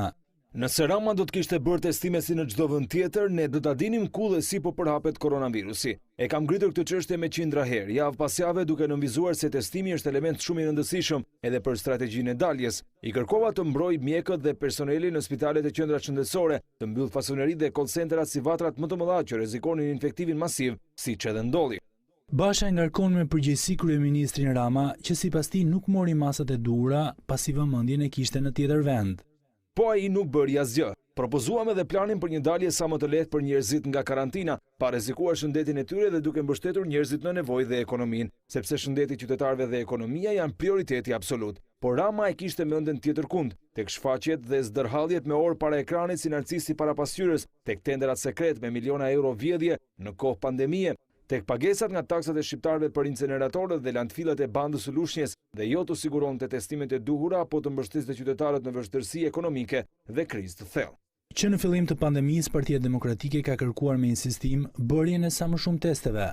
Nëse Rama do të kishte bërë testime si në çdo vend tjetër, ne do ta dinim ku dhe si po përhapet koronavirusi. E kam ngritur këtë çështje me qindra herë, javë pas jave, duke nënvizuar se testimi është element shumë i rëndësishëm edhe për strategjinë e daljes. I kërkova të mbroj mjekët dhe personelin në spitalet e qendrave shëndetësore, të mbyll fasonerit dhe call centerat si vatrat më të mëdha që rrezikonin infektimin masiv, siç edhe ndolli. Basha ngarkon me përgjegjësi kryeministrin Rama, që sipas tij nuk mori masat e duhura, pasi vëmendjen e kishte në tjetër vend. Po ai nuk bëri asgjë. Propozuam edhe planin për një dalje sa më të lehtë për njerëzit nga karantina, pa rrezikuar shëndetin e tyre dhe duke mbështetur njerëzit në nevojë dhe ekonominë, sepse shëndeti i qytetarëve dhe ekonomia janë prioriteti absolut. Por Rama e kishte mendjen tjetër kund, tek shfaqjet dhe zdërhalljet me orë para ekranit si narcisi para pasqyrës, tek tenderat sekret me miliona euro vjedhje në kohë pandemie, tek pagesat nga taksat e shqiptarëve për inceneratorët dhe landfillet e bandës së Lushnjës dhe jo të siguronte testimet e duhura apo të mbështeste qytetarët në vështirësi ekonomike dhe krizë të thellë. Që në fillim të pandemisë, Partia Demokratike ka kërkuar me insistim bërjen e sa më shumë testeve.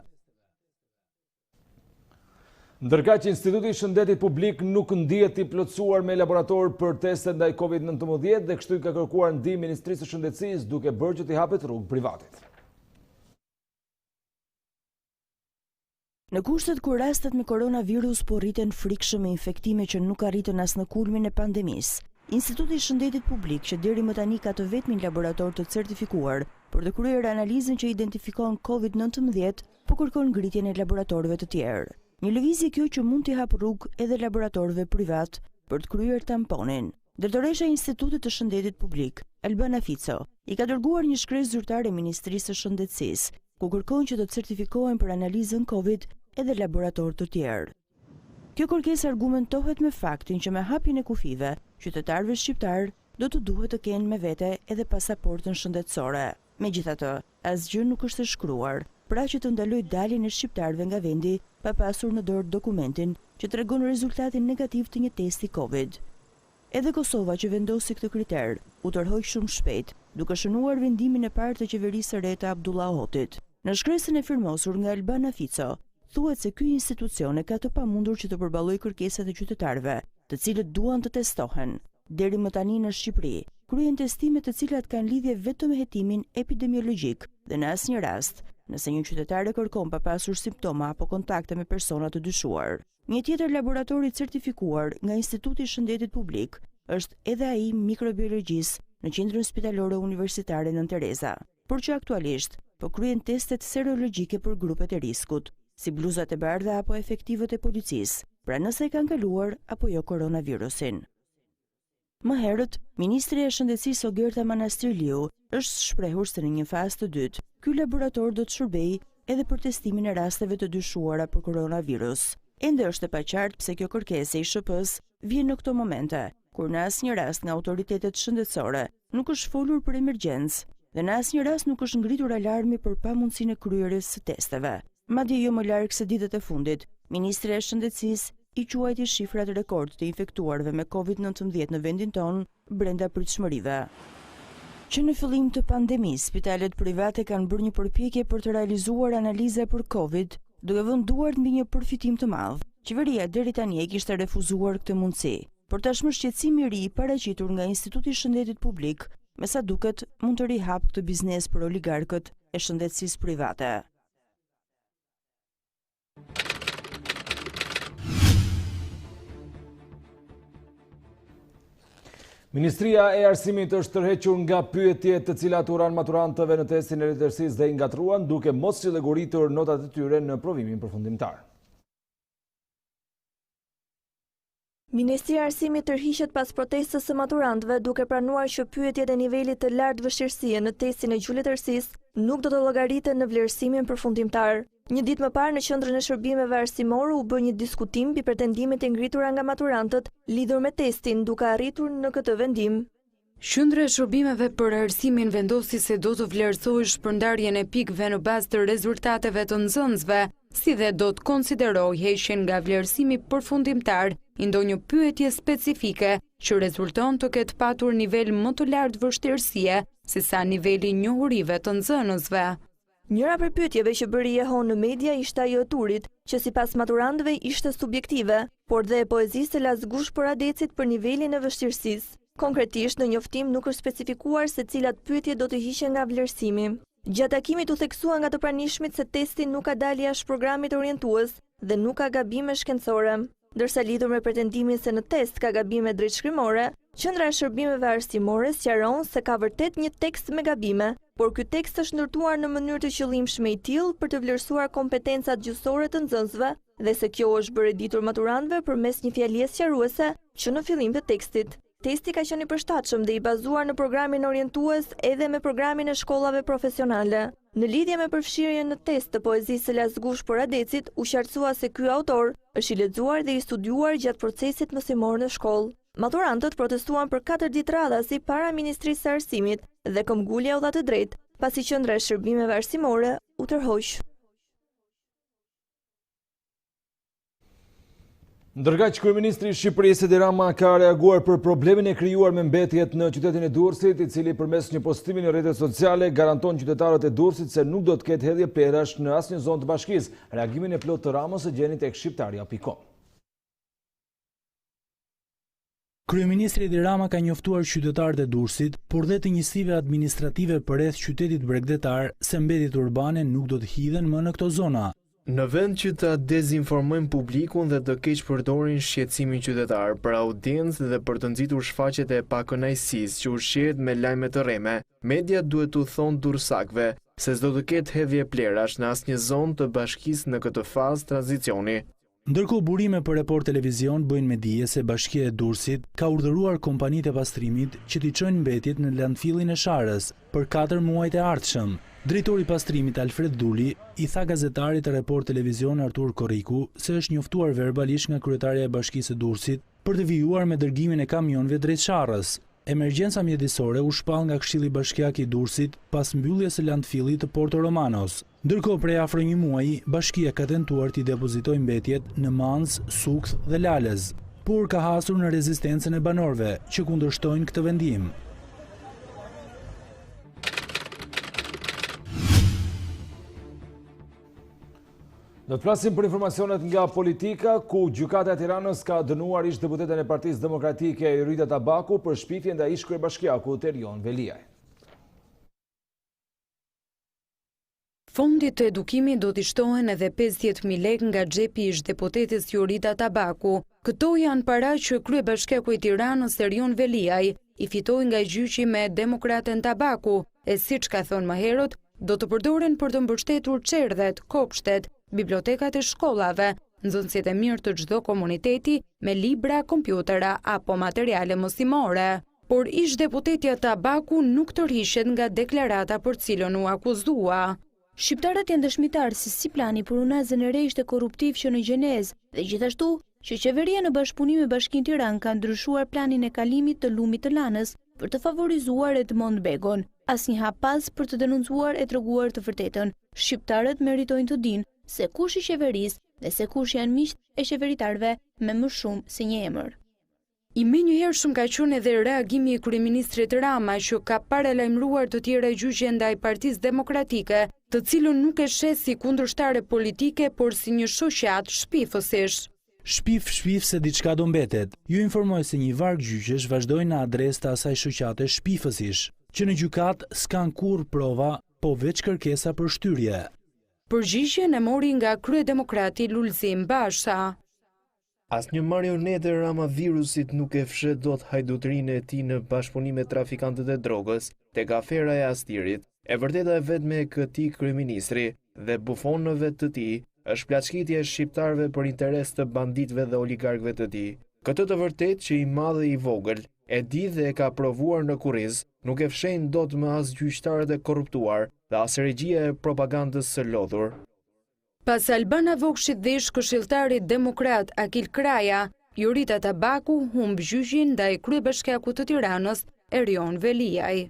Ndërkaq Instituti i Shëndetit Publik nuk ndihet i plotësuar me laborator për teste ndaj COVID-19 dhe kështu i ka kërkuar ndihmë Ministrisë së Shëndetësisë duke bërë që t'i hapet rrugë privatit. Në kushtet kur rastet me koronavirus po rriten frikshëm me infektime që nuk arritën as në kulmin e pandemisë, Instituti i Shëndetit Publik, që deri më tani ka të vetmin laborator të certifikuar për të kryer analizën që identifikon COVID-19, po kërkon ngritjen e laboratorëve të tjerë. Një lëvizje kjo që mund t'i hap rrugë edhe laboratorëve privat për të kryer tamponin. Drejtoresha e Institutit të Shëndetit Publik, Albana Fico, i ka dërguar një shkresë zyrtare Ministrisë së Shëndetësisë, ku kërkon që të certifikohen për analizën COVID edhe laboratorë të tjerë. Kjo kërkesë argumentohet me faktin që me hapjen e kufive, qytetarëve shqiptar do të duhet të kenë me vete edhe pasaportën shëndetësore. Megjithatë, asgjë nuk është e shkruar, pra që të ndaloj daljen e shqiptarëve nga vendi pa pasur në dorë dokumentin që tregon rezultatin negativ të një testi COVID. Edhe Kosova, që vendosi këtë kriter, u tërhoj shumë shpejt, duke shënuar vendimin e parë të qeverisë së re të Abdullah Hotit. Në shkresën e firmosur nga Albana Fico, thuhet se ky institucion e ka të pamundur që të përballojë kërkesat e qytetarëve, të cilët duan të testohen. Deri më tani në Shqipëri, kryen testime të cilat kanë lidhje vetëm me hetimin epidemiologjik dhe në asnjë rast, nëse një qytetar e kërkon pa pasur simptoma apo kontakte me persona të dyshuar. Një tjetër laborator i certifikuar nga Instituti i Shëndetit Publik është edhe ai mikrobiologjisë në Qendrën Spitalore Universitare Nën Tereza, por që aktualisht po kryen testet serologjike për grupet e riskut, si bluzat e bardha apo efektivët e policisë, pra nëse e kanë kaluar apo jo koronavirusin. Më herët, Ministri e Shëndetësisë Ogerta Manastirliu është shprehur se në një fazë të dytë, ky laborator do të shërbejë edhe për testimin e rasteve të dyshuara për koronavirus. Ende është e paqartë pse kjo kërkesë e SHP-s vjen në këto momente, kur në asnjë rast nga autoritetet shëndetësore nuk është folur për emergjencë dhe në asnjë rast nuk është ngritur alarmi për pamundësinë e kryerjes së testeve. Madje jo më larg se ditët e fundit, Ministri e Shëndetësisë i quajti shifrat rekord të infektuarve me COVID-19 në vendin tonë brenda pritshmërive. Që në fillim të pandemisë, spitalet private kanë bërë një përpjekje për të realizuar analiza për COVID, duke vënë duart mbi një përfitim të madh. Qeveria deri tani e kishte refuzuar këtë mundësi, por tashmë shqetësimi i ri i paraqitur nga Instituti i Shëndetit Publik, me sa duket mund të rihap këtë biznes për oligarkët e shëndetësisë private. Ministria e Arsimit është tërhequr nga pyetjet të cilat u ran maturantëve në testin e letërsisë dhe i ngatruan duke mos rregullitur notat e tyre në provimin përfundimtar. Ministri i Arsimit tërhiqet pas protestës së maturantëve duke pranuar që pyetjet e nivelit të lartë vështirësie në testin e gjuletërsisë nuk do të llogariten në vlerësimin përfundimtar. Një ditë më parë në qendrën e shërbimeve arsimore u bë një diskutim mbi pretendimet e ngritura nga maturantët lidhur me testin, duke arritur në këtë vendim. Qendra e shërbimeve për arsimin vendosi se do të vlerësojë shpërndarjen e pikëve në bazë të rezultateve të nxënësve, si dhe do të konsiderojë heqjen nga vlerësimi përfundimtar i ndonjë pyetje specifike që rezulton të ketë patur nivel më të lartë vështirësie se sa niveli njohurive të nxënësve. Njëra për pyetjeve që bëri jehon në media ishte ajo e turit, që sipas maturantëve ishte subjektive, por dhe e poezisë së Lazgush Poradecit për nivelin e vështirësisë. Konkretisht, në njoftim nuk është specifikuar se cilat pyetje do të hiqen nga vlerësimi. Gjatë takimit u theksua nga të pranishmit se testi nuk ka dalë jashtë programit orientues dhe nuk ka gabime shkencore. Ndërsa lidhur me pretendimin se në test ka gabime drejtshkrimore, Qendra e Shërbimeve Arsimore sqaron se ka vërtet një tekst me gabime, por ky tekst është ndërtuar në mënyrë të qëllimshme i tillë për të vlerësuar kompetencat gjyqësore të nxënësve dhe se kjo është bërë ditur maturantëve përmes një fjalie sqaruese që në fillim të tekstit. Testi ka qenë i përshtatshëm dhe i bazuar në programin orientues edhe me programin e shkollave profesionale. Në lidhje me përfshirjen në test të poezisë së Lazgush Poradecit, u qartësua se ky autor është i lexuar dhe i studiuar gjatë procesit mësimor në shkollë. Maturantët protestuan për 4 ditë radhasi para Ministrisë së Arsimit dhe këmbgulja u dha të drejtë, pasi Qendra e Shërbimeve Arsimore u tërhoq. Ndërkaq kryeministri i Shqipërisë Edi Rama ka reaguar për problemin e krijuar me mbetjet në qytetin e Durrësit, i cili përmes një postimi në rrjetet sociale garanton qytetarët e Durrësit se nuk do të ketë hedhje plerash në asnjë zonë të bashkisë. Reagimin e plotë të Ramës e gjeni tek shqiptaria.com. Kryeministri Edi Rama ka njoftuar qytetarët e Durrësit, por dhe të njësive administrative përreth qytetit bregdetar se mbetjet urbane nuk do të hidhen më në këto zona. Në vend që të dezinformojnë publikun dhe të keq përdorin shqetësimin qytetar për audiencë dhe për të nxitur shfaqjet e pakënaqësisë që ushqehet me lajme të rreme, mediat duhet t'u thonë durrësakëve se s'do të ketë hedhje plerash në asnjë zonë të bashkisë në këtë fazë tranzicioni. Ndërkohë burime për Report Televizion bëjnë me dije se Bashkia e Durrësit ka urdhëruar kompanitë e pastrimit që t'i çojnë mbetjet në landfillin e Sharës për 4 muajt e ardhshëm. Drejtori i pastrimit Alfred Duli i tha gazetarit të Report Televizion Artur Korriku se është njoftuar verbalisht nga kryetarja e Bashkisë së Durrësit për të vijuar me dërgimin e kamionëve drejt Sharrës. Emergjenca mjedisore u shpall nga Këshilli Bashkiak i Durrësit pas mbylljes së landfillit të Porto Romanos. Ndërkohë prej afro një muaji, Bashkia ka tentuar t'i depozitojë mbetjet në Mans, Sukth dhe Lalez, por ka hasur në rezistencën e banorëve që kundërshtojnë këtë vendim. Do të flasim për informacionet nga politika, ku gjykata e Tiranës ka dënuar ish deputeten e Partisë Demokratike Yrita Tabaku për shpifje ndaj ish kryebashkiakut Erion Veliaj. Fondit të edukimit do t'i shtohen edhe 50.000 lekë nga xhepi ish deputetes Yrita Tabaku. Këto janë para që kryebashkiaku i Tiranës Erion Veliaj i fitoi nga gjyqi me demokraten Tabaku, e siç ka thënë më herët, do të përdoren për të mbështetur çerdhet, kopshtet, bibliotekat e shkollave, nxënësit e mirë të çdo komuniteti me libra, kompjutera apo materiale mësimore. Por ish deputetja Tabaku nuk tërhiqet nga deklarata për cilën u akuzua. Shqiptarët janë dëshmitarë se si plani për unazën e re ishte korruptiv që në gjenezë dhe gjithashtu që qeveria në bashkëpunim me Bashkinë Tiranë ka ndryshuar planin e kalimit të lumit të Lanës për të favorizuar Edmond Begon. Asnjë hap pas për të denoncuar e treguar të vërtetën. Shqiptarët meritojnë të dinë se kush i qeverisë dhe se kush janë miqt e qeveritarëve me më shumë se një emër. I menjëhershëm ka qenë edhe reagimi i kryeministrit Rama që ka paralajmëruar të tjera gjyqe ndaj Partisë Demokratike, të cilën nuk e sheh si kundërshtare politike, por si një shoqat shpifësish. Shpif se diçka do mbetet. Ju informoj se një varg gjyqesh vazhdojnë në adresë të asaj shoqate shpifësish, që në gjykat s'kan kurrë prova, po veç kërkesa për shtyrje. Përgjigjen e mori nga kryedemokrati Lulzim Basha. Asnjë marionetë e Rama virusit nuk e fshet dot hajdutrinë e tij në bashkëpunim me trafikantët e drogës tek afera e Astirit. E vërteta e vetme e këtij kryeministri dhe bufonëve të tij është plaçkitja e shqiptarëve për interes të banditëve dhe oligarkëve të tij. Këtë të vërtet që i madhe i vogël e di dhe e ka provuar në kurriz, nuk e fshehin dot më as gjyqtarët e korruptuar dhe as regjia e propagandës së lodhur. Pas Albana Vokshit dhe këshilltari demokrat Akil Kraja, Jurita Tabaku humb gjyqin ndaj kryebashkiakut të Tiranës, Erion Veliaj.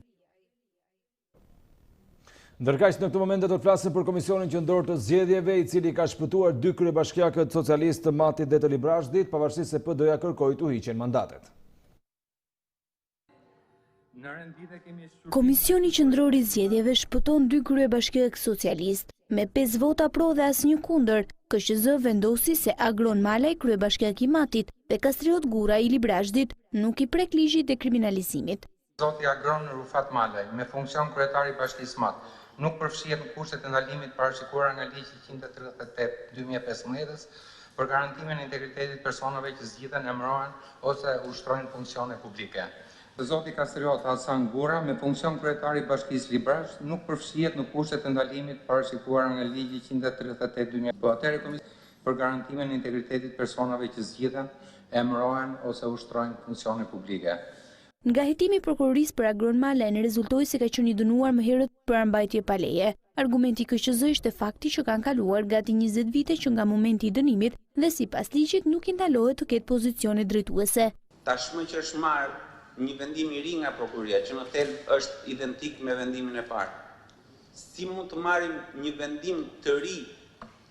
Ndërkaq në këtë moment do të flasim për Komisionin Qendror të Zgjedhjeve, i cili ka shpëtuar 2 kryebashkiakët socialist të Matit dhe të Librazhdit, pavarësisht se PD-ja kërkoi të hiqen mandatet. Komisioni Qendror i Zgjedhjeve shpëton 2 kryebashkiak socialist me 5 vota pro dhe asnjë kundër. KQZ vendosi se Agron Malaj, kryebashkiak i Matit, dhe Kastriot Gura i Librazhdit nuk i prek ligjit të kriminalizimit. Zoti Agron Rufat Malaj, me funksion kryetari i Bashkisë Mat, nuk përfshihet në kushtet e ndalimit parashikuara nga ligji 138/2015 për garantimin e integritetit personave që zgjidhen, emërohen ose ushtrojnë funksione publike. Zoti Kastriot Hasan Gura, me funksion kryetari i Bashkisë Librazhd, nuk përfshihet në kushtet e ndalimit parashikuara nga ligji 138/2015 atëherë Komisioni për garantimin e integritetit personave që zgjidhen, emërohen ose ushtrojnë funksione publike. Nga hetimi i prokurorisë për Agron Malen rezultoi se ka qenë i dënuar më herët për armbajtje pa leje. Argumenti i KQZ ishte fakti që kanë kaluar gati 20 vite që nga momenti i dënimit dhe sipas ligjit nuk i ndalohet të ketë pozicione drejtuese. Tashmë që është marrë një vendim i ri nga prokuroria që në thelb është identik me vendimin e parë. Si mund të marrim një vendim të ri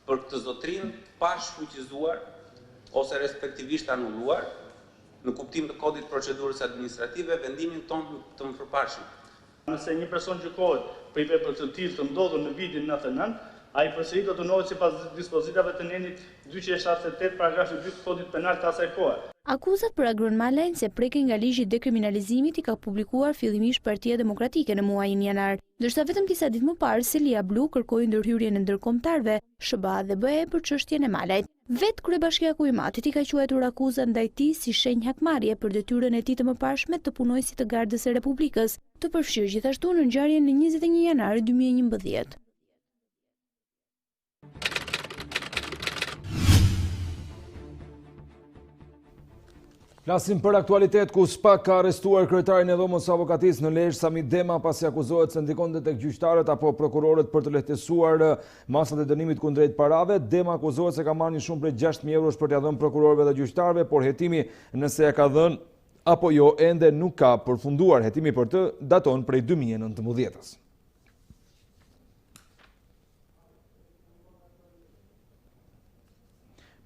për këtë zotrinë pa shfuqizuar ose respektivisht anulluar në kuptim të kodit procedurës administrative vendimin tonë të mëparshëm. Nëse një person gjykohet për një vepër të tillë të ndodhur në vitin 99, ai përsëri do dënohet sipas dispozitave të nenit 278 paragrafi 2 të kodit penal të asaj kohe. Akuzat për Agron Malajn se preken nga ligji i dekriminalizimit i ka publikuar fillimisht Partia Demokratike në muajin janar, ndërsa vetëm disa ditë më parë Selia Blu kërkoi ndërhyrjen e ndërkombëtarëve, SBA dhe BE për çështjen e Malajt. Vetë kryebashkiaku i Matit i ka quajtur akuzat ndaj tij si shenjë hakmarrje për detyrën e tij të mëparshme të punojë si të Gardës së Republikës, të përfshirë gjithashtu në ngjarjen në 21 janar 2011. Flasim për aktualitet ku SPAK ka arrestuar kryetarin e dhomës së avokatisë në Lezhë Sami Dema pasi akuzohet se ndikonte tek gjyqtarët apo prokurorët për të lehtësuar masat e dënimit kundrejt parave. Dema akuzohet se ka marrë një shumë prej 6.000 eurosh për t'ia dhënë prokurorëve dhe gjyqtarëve, por hetimi nëse ja ka dhënë apo jo ende nuk ka përfunduar. Hetimi për të daton prej 2019-s.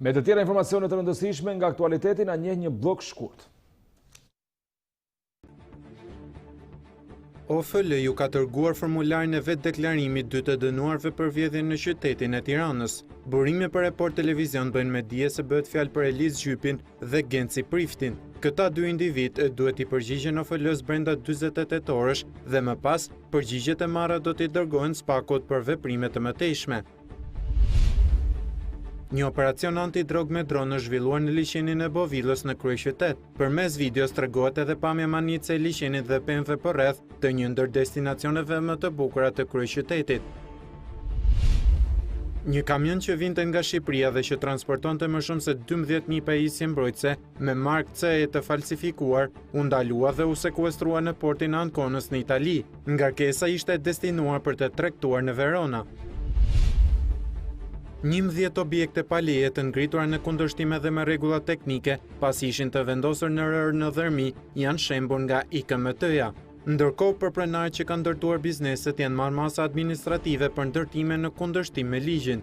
Me të tjera informacione të rëndësishme nga aktualitetin a njeh një blog shkurt. OFL ju ka tërguar formularin e vetë deklarimit dy të dënuarve për vjedhjen në qytetin e Tiranës. Burime për Report Televizion bëjnë me dije se bëhet fjalë për Eliz Gjypin dhe Genci Priftin. Këta dy individ duhet i përgjigjen OFL-s brenda 48 orësh dhe më pas përgjigjet e marra do t'i dërgohen SPAK-ut për veprime të mëtejshme. Një operacion antidrog me dronë është zhvilluar në liçenin e Bovillës në kryeqytet. Përmes videos tregohet edhe pamja manice e liçenit dhe pemëve përreth të një ndër destinacioneve më të bukura të kryeqytetit. Një kamion që vinte nga Shqipëria dhe që transportonte më shumë se 12.000 pajisje mbrojtëse me markë CE të falsifikuar, u ndalua dhe u sekuestrua në portin Anconës në Itali. Ngarkesa ishte destinuar për të tregtuar në Verona. 11 objekte pa leje të ngritura në kundërshtim edhe me rregulla teknike, pasi ishin të vendosur në rërë në dërmi, janë shembur nga IKMT-ja. Ndërkohë, për pronarët që kanë ndërtuar bizneset janë marrë masa administrative për ndërtime në kundërshtim me ligjin.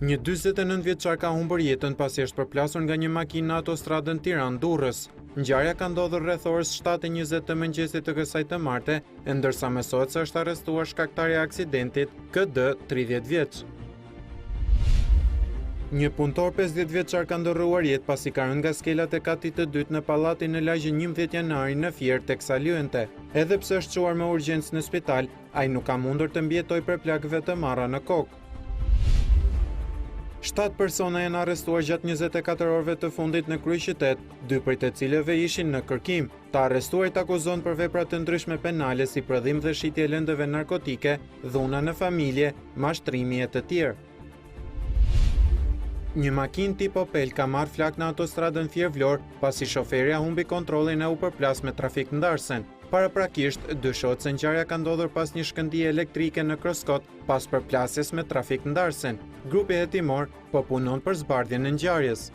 Një 49 vjeçar ka humbur jetën pasi është përplasur nga një makinë në autostradën Tiranë-Durrës. Ngjarja ka ndodhur rreth orës 7:20 të mëngjesit të kësaj të marte, ndërsa mësohet se është arrestuar shkaktari i aksidentit, KD 30 vjeç. Një punëtor 50 vjeçar ka ndërruar jetë pasi ka rënë nga skelat e katit të dytë në pallatin në Lajme 11 janari në Fier teksa luante. Edhe pse është çuar me urgjencë në spital, ai nuk ka mundur të mbijetojë për plagëve të marra në kokë. 7 persona janë arrestuar gjatë 24 orëve të fundit në kryeqytet, 2 prej të cilëve ishin në kërkim. Të arrestuarit akuzohen për vepra të ndryshme penale si prodhim dhe shitje lëndëve narkotike, dhuna në familje, mashtrimi e të tjerë. Një makinë tip Opel ka marrë flak në autostradën Fier-Vlorë pasi shoferja humbi kontrollin e u përplas me trafik ndarsen. Paraprakisht, dyshohet se ngjarja ka ndodhur pas një shkëndije elektrike në Kroskot pas përplasjes me trafik ndarsen. Grupi hetimor po punon për zbardhjen e ngjarjes.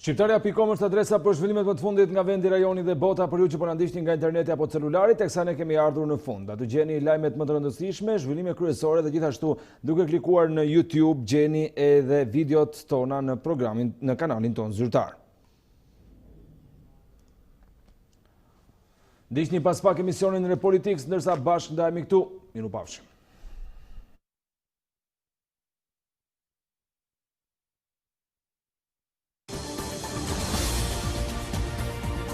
Shqiptare.com është adresa për zhvillimet më të fundit nga vendi, rajoni dhe bota për ju që po na ndiqni nga interneti apo celulari, teksa ne kemi ardhur në fund. Aty gjeni lajmet më të rëndësishme, zhvillime kryesore dhe gjithashtu duke klikuar në YouTube gjeni edhe videot tona në kanalin ton zyrtar. Ndiqni pas pak emisionin Repolitik, ndërsa bashkë ndajemi këtu, miru pafshim.